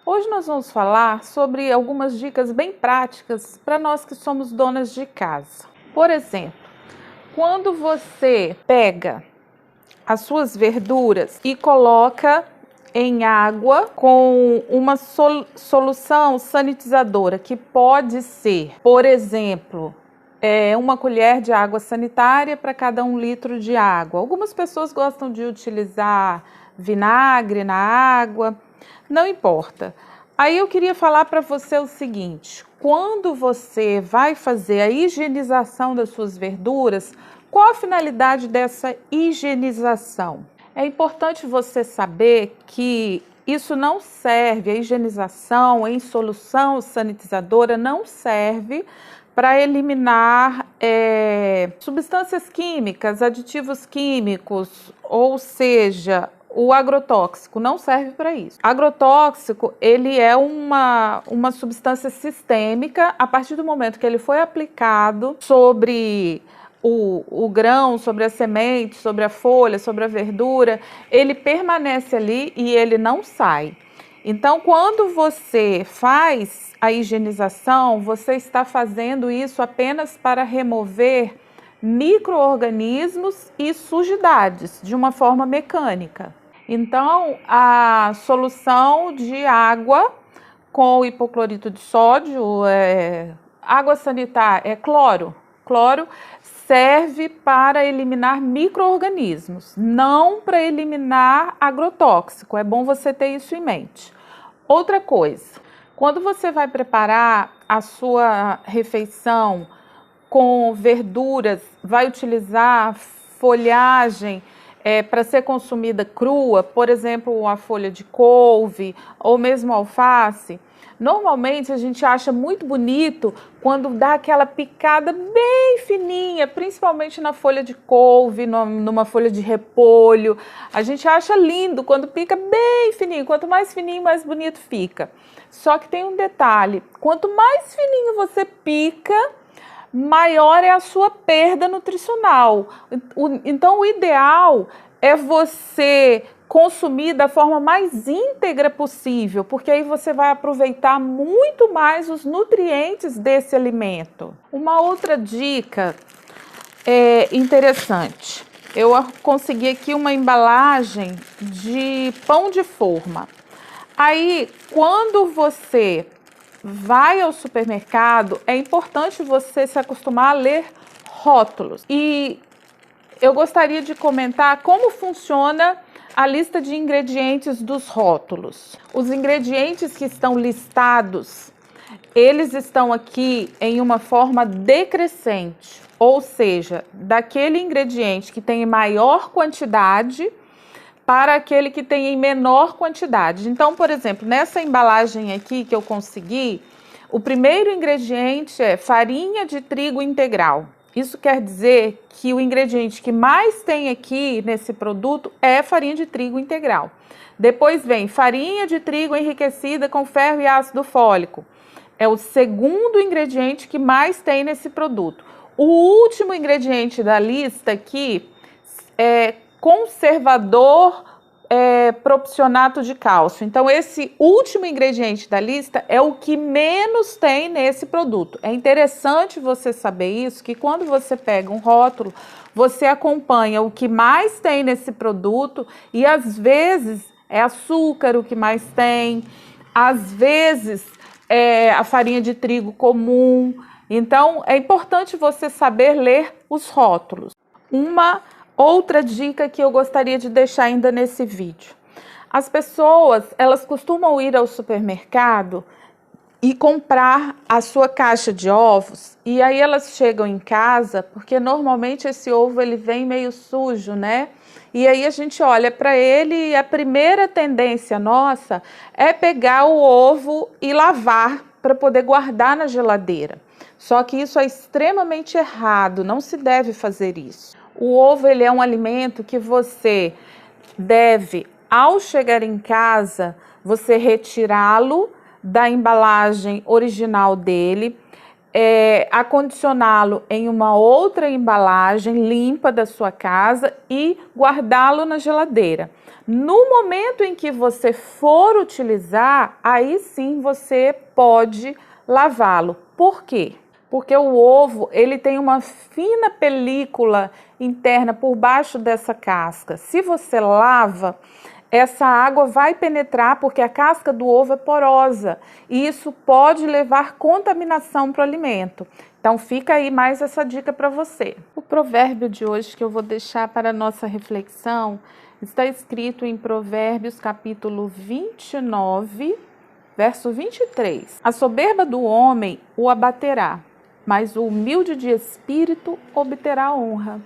Hoje nós vamos falar sobre algumas dicas bem práticas para nós que somos donas de casa. Por exemplo, quando você pega as suas verduras e coloca em água com uma solução sanitizadora, que pode ser, por exemplo, uma colher de água sanitária para cada 1 litro de água. Algumas pessoas gostam de utilizar vinagre na água, não importa. Aí eu queria falar para você o seguinte: quando você vai fazer a higienização das suas verduras, qual a finalidade dessa higienização? É importante você saber que isso não serve, a higienização em solução sanitizadora não serve para eliminar substâncias químicas, aditivos químicos, ou seja, o agrotóxico não serve para isso. Agrotóxico, ele é uma substância sistêmica. A partir do momento que ele foi aplicado sobre o grão, sobre a semente, sobre a folha, sobre a verdura, ele permanece ali e ele não sai. Então, quando você faz a higienização, você está fazendo isso apenas para remover micro-organismos e sujidades de uma forma mecânica. Então, a solução de água com hipoclorito de sódio, água sanitária, cloro. Cloro serve para eliminar micro-organismos, não para eliminar agrotóxico. É bom você ter isso em mente. Outra coisa, quando você vai preparar a sua refeição com verduras, vai utilizar folhagem para ser consumida crua, por exemplo, a folha de couve ou mesmo alface, normalmente a gente acha muito bonito quando dá aquela picada bem fininha, principalmente na folha de couve, numa folha de repolho. A gente acha lindo quando pica bem fininho, quanto mais fininho, mais bonito fica. Só que tem um detalhe: quanto mais fininho você pica, maior é a sua perda nutricional. Então, o ideal é você consumir da forma mais íntegra possível, porque aí você vai aproveitar muito mais os nutrientes desse alimento. Uma outra dica interessante: eu consegui aqui uma embalagem de pão de forma. Aí, quando você vai ao supermercado, é importante você se acostumar a ler rótulos. E eu gostaria de comentar como funciona a lista de ingredientes dos rótulos. Os ingredientes que estão listados, eles estão aqui em uma forma decrescente, ou seja, daquele ingrediente que tem maior quantidade para aquele que tem em menor quantidade. Então, por exemplo, nessa embalagem aqui que eu consegui, o primeiro ingrediente é farinha de trigo integral. Isso quer dizer que o ingrediente que mais tem aqui nesse produto é farinha de trigo integral. Depois vem farinha de trigo enriquecida com ferro e ácido fólico. É o segundo ingrediente que mais tem nesse produto. O último ingrediente da lista aqui é conservador propionato de cálcio. Então, esse último ingrediente da lista é o que menos tem nesse produto. É interessante você saber isso, que quando você pega um rótulo, você acompanha o que mais tem nesse produto e às vezes é açúcar o que mais tem, às vezes é a farinha de trigo comum. Então, é importante você saber ler os rótulos. Uma outra dica que eu gostaria de deixar ainda nesse vídeo: as pessoas, elas costumam ir ao supermercado e comprar a sua caixa de ovos, e aí elas chegam em casa, porque normalmente esse ovo ele vem meio sujo, né? E aí a gente olha para ele e a primeira tendência nossa é pegar o ovo e lavar para poder guardar na geladeira. Só que isso é extremamente errado, não se deve fazer isso. O ovo ele é um alimento que você deve, ao chegar em casa, você retirá-lo da embalagem original dele, acondicioná-lo em uma outra embalagem limpa da sua casa e guardá-lo na geladeira. No momento em que você for utilizar, aí sim você pode lavá-lo. Por quê? Porque o ovo, ele tem uma fina película interna por baixo dessa casca. Se você lava, essa água vai penetrar porque a casca do ovo é porosa e isso pode levar contaminação para o alimento. Então fica aí mais essa dica para você. O provérbio de hoje que eu vou deixar para a nossa reflexão está escrito em Provérbios capítulo 29, verso 23. A soberba do homem o abaterá, mas o humilde de espírito obterá honra.